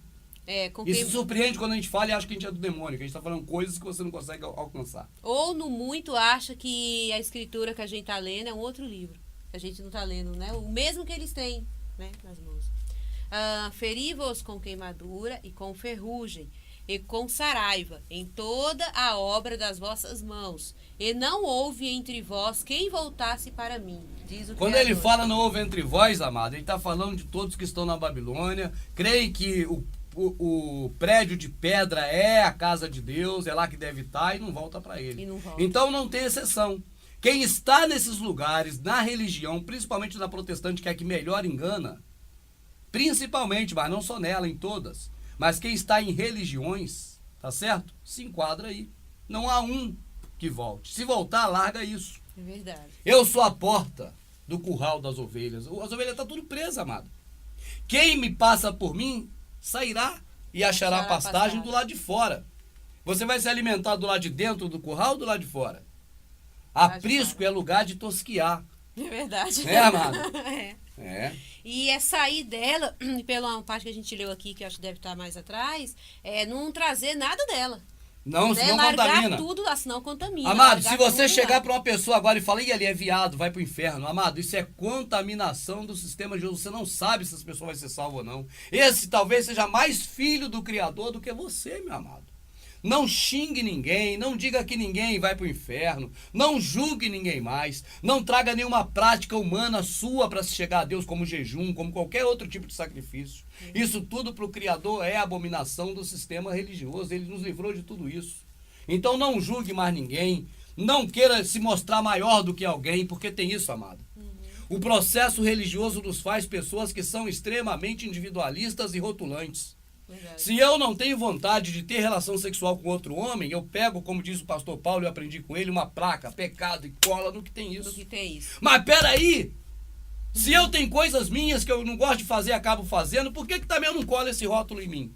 Com E se surpreende quando a gente fala e acha que a gente é do demônio, que a gente está falando coisas que você não consegue alcançar. Ou no muito acha que a escritura que a gente está lendo é um outro livro. Que a gente não está lendo, né? O mesmo que eles têm, né, nas mãos. Feri-vos com queimadura e com ferrugem, e com saraiva, em toda a obra das vossas mãos. E não houve entre vós quem voltasse para mim, diz o Quando Criador. ele fala não houve entre vós, amado, ele está falando de todos que estão na Babilônia. Creem que o prédio de pedra é a casa de Deus, é lá que deve estar e não volta para ele. E não volta. Então não tem exceção. Quem está nesses lugares, na religião, principalmente na protestante, que é a que melhor engana, principalmente, mas não só nela, em todas, mas quem está em religiões, tá certo? Se enquadra aí. Não há um que volte. Se voltar, larga isso. É verdade. Eu sou a porta do curral das ovelhas. As ovelhas estão tudo presas, amado. Quem me passa por mim, sairá e achará pastagem do lado de fora. Você vai se alimentar do lado de dentro do curral ou do lado de fora? Aprisco é lugar de tosquiar. É verdade. É, amado? É. É. E é sair dela, pela parte que a gente leu aqui, que eu acho que deve estar mais atrás, é não trazer nada dela. Não, Né? senão Largar contamina. tudo lá, senão contamina. Amado, Largar se você tudo chegar lá. para uma pessoa agora e falar, e ali é viado, vai pro inferno. Amado, isso é contaminação do sistema de Jesus. Você não sabe se essa pessoa vai ser salva ou não. Esse talvez seja mais filho do Criador do que você, meu amado. Não xingue ninguém, não diga que ninguém vai para o inferno, não julgue ninguém mais, não traga nenhuma prática humana sua para se chegar a Deus, como jejum, como qualquer outro tipo de sacrifício. Isso tudo para o Criador é abominação do sistema religioso, ele nos livrou de tudo isso. Então não julgue mais ninguém, não queira se mostrar maior do que alguém, porque tem isso, amado. O processo religioso nos faz pessoas que são extremamente individualistas e rotulantes. Verdade. Se eu não tenho vontade de ter relação sexual com outro homem, eu pego, como diz o pastor Paulo, eu aprendi com ele, uma placa, pecado e cola no que tem Do isso. que tem isso. Mas peraí, se eu tenho coisas minhas que eu não gosto de fazer e acabo fazendo, por que também eu não colo esse rótulo em mim?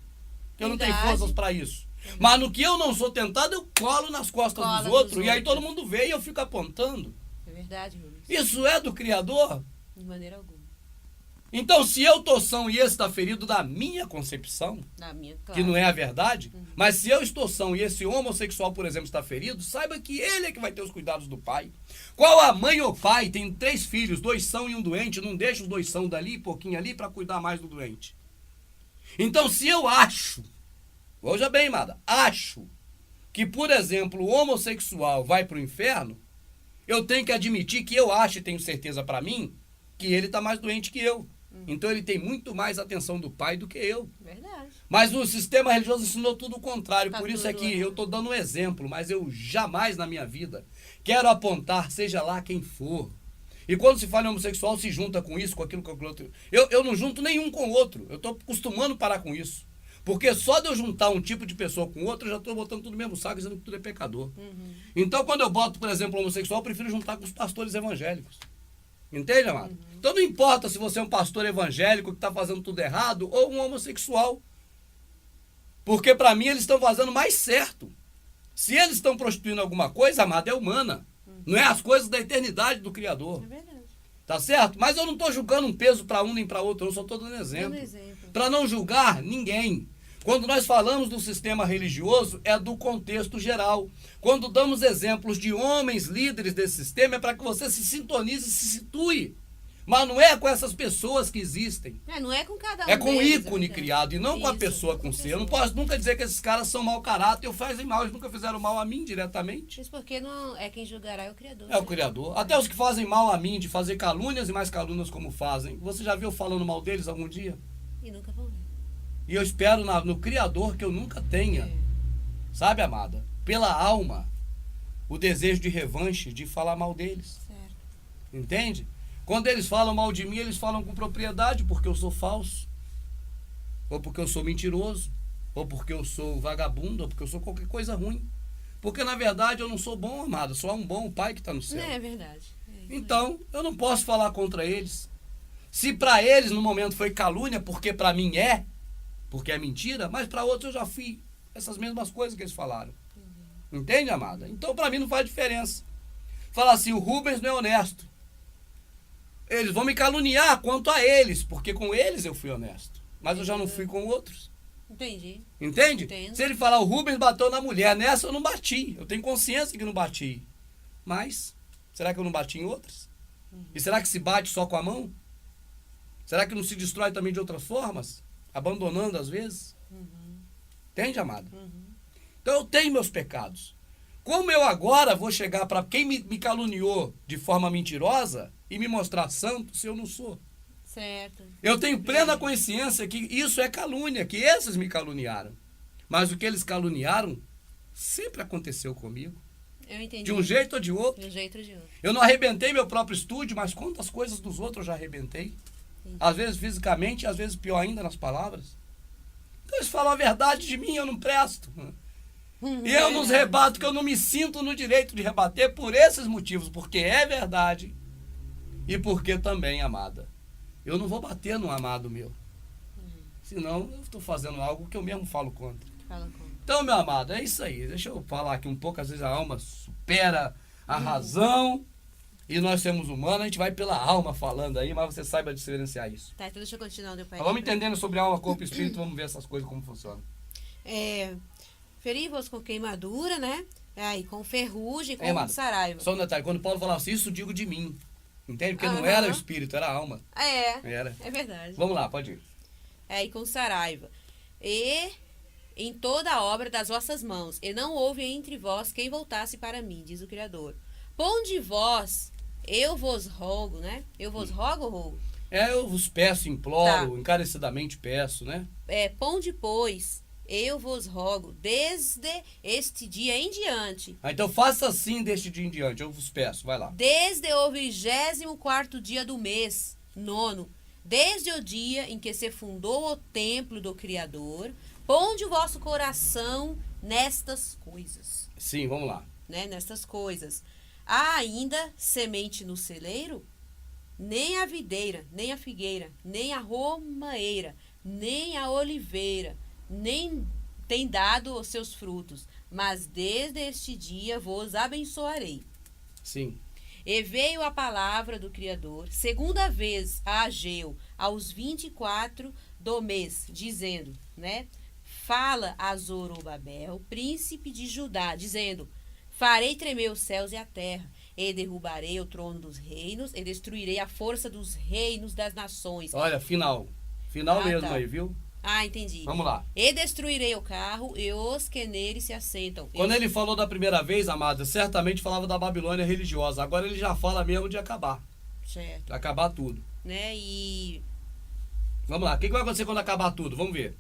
Que eu não tenho Verdade. forças para isso. Mas no que eu não sou tentado, eu colo nas costas Cola dos nos outros, e aí outros. todo mundo vê e eu fico apontando. É verdade, Rubens. Isso é do Criador? De maneira alguma. Então, se eu tô são e esse está ferido da minha concepção, Na minha, claro. que não é a verdade, mas se eu estou são e esse homossexual, por exemplo, está ferido, saiba que ele é que vai ter os cuidados do pai. Qual a mãe ou pai tem 3 filhos, 2 são e um doente, não deixa os 2 são dali, pouquinho ali, para cuidar mais do doente. Então, se eu acho, veja bem, amada, acho que, por exemplo, o homossexual vai para o inferno, eu tenho que admitir que eu acho e tenho certeza para mim que ele está mais doente que eu. Então ele tem muito mais atenção do pai do que eu. Verdade. Mas o sistema religioso ensinou tudo o contrário. Tá Por isso é tudo que errado. eu estou dando um exemplo, mas eu jamais na minha vida quero apontar, seja lá quem for. E quando se fala em homossexual, se junta com isso, com aquilo, com aquilo outro. Eu não junto nenhum com o outro. Eu estou acostumando parar com isso. Porque só de eu juntar um tipo de pessoa com outro, eu já estou botando tudo no mesmo saco, dizendo que tudo é pecador. Então, quando eu boto, por exemplo, homossexual, eu prefiro juntar com os pastores evangélicos. Entende, amado? Então não importa se você é um pastor evangélico que está fazendo tudo errado ou um homossexual. Porque para mim eles estão fazendo mais certo. Se eles estão prostituindo alguma coisa, amado, é humana. Não é as coisas da eternidade do Criador. É verdade. Tá certo? Mas eu não estou julgando um peso para um nem para outro, eu só estou dando exemplo. Dando exemplo. Para não julgar ninguém. Quando nós falamos do sistema religioso, é do contexto geral. Quando damos exemplos de homens líderes desse sistema, é para que você se sintonize e se situe. Mas não é com essas pessoas que existem. Não é com cada um É com o deles, ícone é verdade. criado e não com a Isso, pessoa com si. Eu não posso nunca dizer que esses caras são mau caráter ou fazem mal. Eles nunca fizeram mal a mim diretamente. Isso porque não é quem julgará é o Criador. É o Criador. Até os que fazem mal a mim, de fazer calúnias e mais calúnias como fazem. Você já viu falando mal deles algum dia? E nunca vão ver. E eu espero no Criador que eu nunca tenha, sabe, amada? Pela alma, o desejo de revanche, de falar mal deles. Certo. Entende? Quando eles falam mal de mim, eles falam com propriedade, porque eu sou falso, ou porque eu sou mentiroso, ou porque eu sou vagabundo, ou porque eu sou qualquer coisa ruim. Porque, na verdade, eu não sou bom, amada, só um bom pai que está no céu. É verdade. É. Então, eu não posso falar contra eles. Se para eles, no momento, foi calúnia, porque para mim é, porque é mentira, mas para outros eu já fui essas mesmas coisas que eles falaram. Entende, amada? Então, para mim, não faz diferença. Fala assim, o Rubens não é honesto. Eles vão me caluniar quanto a eles, porque com eles eu fui honesto. Mas eu já não fui com outros. Entendi. Entende? Entendo. Se ele falar, o Rubens bateu na mulher, nessa eu não bati. Eu tenho consciência que não bati. Mas, será que eu não bati em outras? E será que se bate só com a mão? Será que não se destrói também de outras formas? Abandonando às vezes? Entende, amada? Então eu tenho meus pecados. Como eu agora vou chegar para quem me caluniou de forma mentirosa e me mostrar santo se eu não sou? Certo. Eu tenho plena consciência que isso é calúnia, que esses me caluniaram. Mas o que eles caluniaram sempre aconteceu comigo. Eu entendi. De um jeito ou de outro. De um jeito ou de outro. Eu não arrebentei meu próprio estúdio, mas quantas coisas dos outros eu já arrebentei. Entendi. Às vezes fisicamente, às vezes pior ainda nas palavras. Então eles falam a verdade de mim, eu não presto. E eu nos rebato, que eu não me sinto no direito de rebater por esses motivos, porque é verdade e porque também, amada, eu não vou bater no amado meu. Senão eu estou fazendo algo que eu mesmo falo contra. Fala com. Então, meu amado, é isso aí. Deixa eu falar aqui um pouco, às vezes a alma supera a razão e nós somos humanos, a gente vai pela alma falando aí, mas você saiba diferenciar isso. Tá, então deixa eu continuar. Meu pai. Mas vamos entendendo sobre alma, corpo e espírito, vamos ver essas coisas como funcionam. Feri-vos com queimadura, né? Aí, com ferrugem, com amado, saraiva. só um detalhe, quando Paulo falava assim, isso digo de mim. Entende? Porque não Aham. era o espírito, era a alma. Era. É verdade. Vamos lá, pode ir. E com saraiva. E em toda a obra das vossas mãos, e não houve entre vós quem voltasse para mim, diz o Criador. Ponde vós, eu vos rogo, né? Eu vos rogo ou rogo? Eu vos peço, imploro, encarecidamente peço, né? Ponde, pois, eu vos rogo, desde este dia em diante. Então faça assim deste dia em diante, eu vos peço, vai lá. Desde o 24º dia do mês, 9º, desde o dia em que se fundou o templo do Criador, ponde o vosso coração nestas coisas. Sim, vamos lá. Né? Nestas coisas. Há ainda semente no celeiro? Nem a videira, nem a figueira, nem a romaeira, nem a oliveira, nem tem dado os seus frutos, mas desde este dia vos abençoarei. Sim. E veio a palavra do Criador, segunda vez a Ageu, aos 24 do mês, dizendo, né? Fala a Zorobabel, príncipe de Judá, dizendo, farei tremer os céus e a terra, e derrubarei o trono dos reinos, e destruirei a força dos reinos das nações. Olha, final. Final mesmo tá. aí, viu? Entendi. Vamos lá. E destruirei o carro e os que nele se assentam. Quando ele falou da primeira vez, amada, certamente falava da Babilônia religiosa. Agora ele já fala mesmo de acabar. Certo. De acabar tudo. Né? E Vamos lá. O que vai acontecer quando acabar tudo? Vamos ver.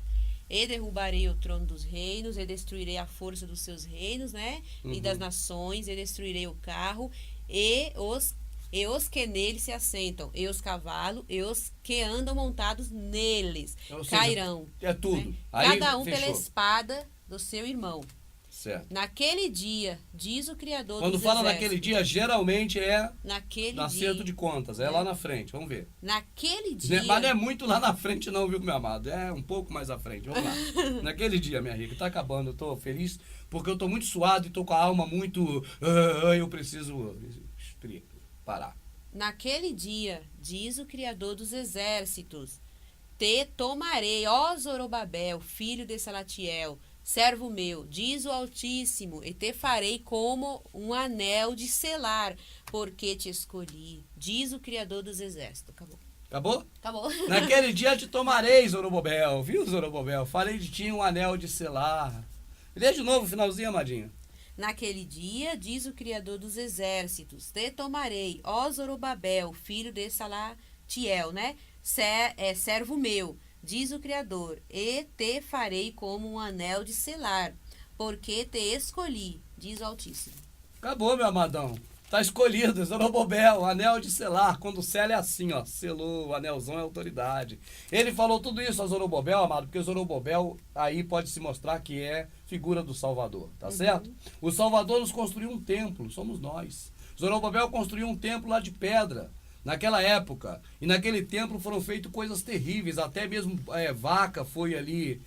E derrubarei o trono dos reinos, e destruirei a força dos seus reinos, né? E das nações, e destruirei o carro, e os que nele se assentam, e os cavalos, e os que andam montados neles, Ou seja, cairão. é tudo. Né? Aí, Cada um fechou. pela espada do seu irmão. Certo. Naquele dia, diz o Criador Quando dos fala exércitos. naquele dia, geralmente é Naquele no acerto dia. de contas. É lá na frente. Vamos ver. Naquele dia. Mas não é muito lá na frente não, viu, meu amado? É um pouco mais à frente. Vamos lá. Naquele dia, minha rica, tá acabando. Eu tô feliz porque eu tô muito suado e tô com a alma muito... eu preciso parar. Naquele dia, diz o Criador dos exércitos, te tomarei, ó Zorobabel, filho de Salatiel, servo meu, diz o Altíssimo, e te farei como um anel de selar, porque te escolhi, diz o Criador dos exércitos. Acabou. Acabou? Acabou. Naquele dia te tomarei, Zorobabel. Viu, Zorobabel? Farei de ti um anel de selar. Lê de novo o finalzinho, amadinho. Naquele dia, diz o Criador dos exércitos, te tomarei, ó Zorobabel, filho de Salatiel, né? Servo meu, diz o Criador, e te farei como um anel de selar, porque te escolhi, diz o Altíssimo. Acabou, meu amadão. Tá escolhido, Zorobabel, anel de selar. Quando sela é assim, ó. Selou, o anelzão é autoridade. Ele falou tudo isso a Zorobabel, amado, porque Zorobabel aí pode se mostrar que é figura do Salvador, tá certo? O Salvador nos construiu um templo, somos nós. Zorobabel construiu um templo lá de pedra, naquela época. E naquele templo foram feitas coisas terríveis, até mesmo vaca foi ali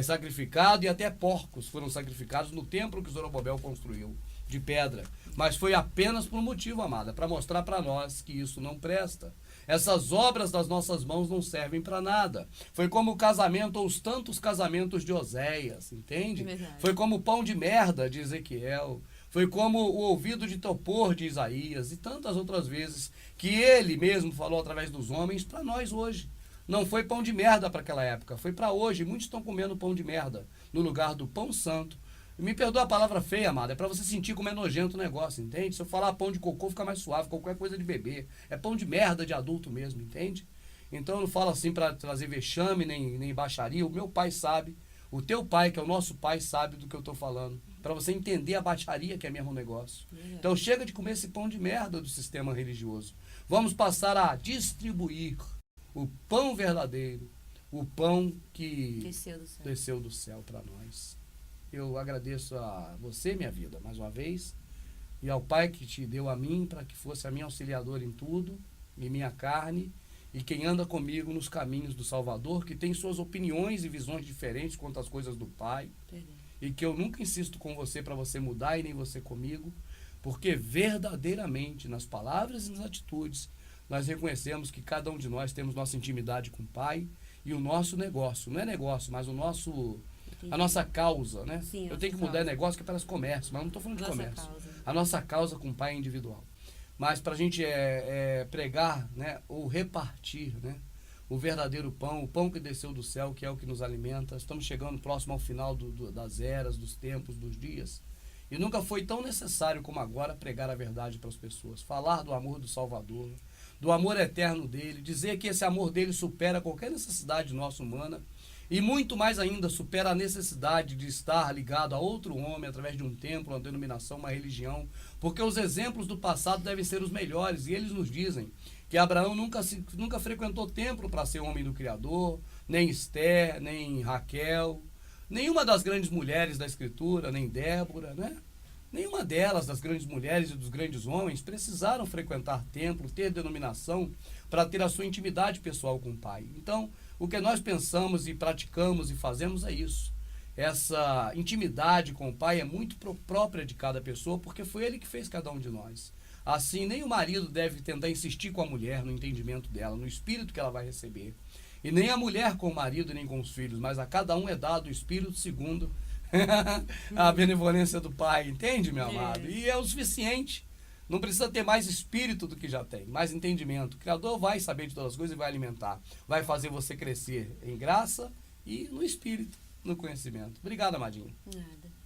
sacrificado e até porcos foram sacrificados no templo que Zorobabel construiu, de pedra. Mas foi apenas por um motivo, amada, para mostrar para nós que isso não presta. Essas obras das nossas mãos não servem para nada. Foi como o casamento, ou os tantos casamentos de Oséias, entende? Verdade. Foi como o pão de merda de Ezequiel. Foi como o ouvido de Topor de Isaías e tantas outras vezes que ele mesmo falou através dos homens para nós hoje. Não foi pão de merda para aquela época, foi para hoje. Muitos estão comendo pão de merda no lugar do pão santo. Me perdoa a palavra feia, amada, é para você sentir como é nojento o negócio, entende? Se eu falar pão de cocô fica mais suave, qualquer coisa de bebê. É pão de merda de adulto mesmo, entende? Então eu não falo assim para trazer vexame nem baixaria. O meu pai sabe, o teu pai, que é o nosso pai, sabe do que eu estou falando. Para você entender a baixaria que é mesmo o negócio. Então chega de comer esse pão de merda do sistema religioso. Vamos passar a distribuir o pão verdadeiro, o pão que desceu do céu para nós. Eu agradeço a você, minha vida, mais uma vez, e ao Pai que te deu a mim, para que fosse a minha auxiliadora em tudo, em minha carne, e quem anda comigo nos caminhos do Salvador, que tem suas opiniões e visões diferentes quanto às coisas do Pai, e que eu nunca insisto com você para você mudar e nem você comigo, porque verdadeiramente, nas palavras e nas atitudes, nós reconhecemos que cada um de nós temos nossa intimidade com o Pai, e o nosso negócio, não é negócio, mas a nossa causa, né? Sim, eu tenho que mudar negócio que é para comércio, mas não estou falando de comércio. A nossa causa com o Pai é individual. Mas para a gente pregar, né, ou repartir, né, o verdadeiro pão, o pão que desceu do céu, que é o que nos alimenta. Estamos chegando próximo ao final das eras, dos tempos, dos dias. E nunca foi tão necessário como agora pregar a verdade para as pessoas. Falar do amor do Salvador, do amor eterno dele, dizer que esse amor dele supera qualquer necessidade nossa humana. E muito mais ainda, supera a necessidade de estar ligado a outro homem através de um templo, uma denominação, uma religião. Porque os exemplos do passado devem ser os melhores. E eles nos dizem que Abraão nunca frequentou templo para ser homem do Criador, nem Esther, nem Raquel, nenhuma das grandes mulheres da Escritura, nem Débora, né? Nenhuma delas, das grandes mulheres e dos grandes homens, precisaram frequentar templo, ter denominação, para ter a sua intimidade pessoal com o Pai. Então, o que nós pensamos e praticamos e fazemos é isso. Essa intimidade com o Pai é muito própria de cada pessoa, porque foi Ele que fez cada um de nós. Assim, nem o marido deve tentar insistir com a mulher no entendimento dela, no espírito que ela vai receber. E nem a mulher com o marido, nem com os filhos, mas a cada um é dado o espírito segundo a benevolência do Pai. Entende, meu amado? E é o suficiente. Não precisa ter mais espírito do que já tem, mais entendimento. O Criador vai saber de todas as coisas e vai alimentar. Vai fazer você crescer em graça e no espírito, no conhecimento. Obrigado, amadinho. Nada.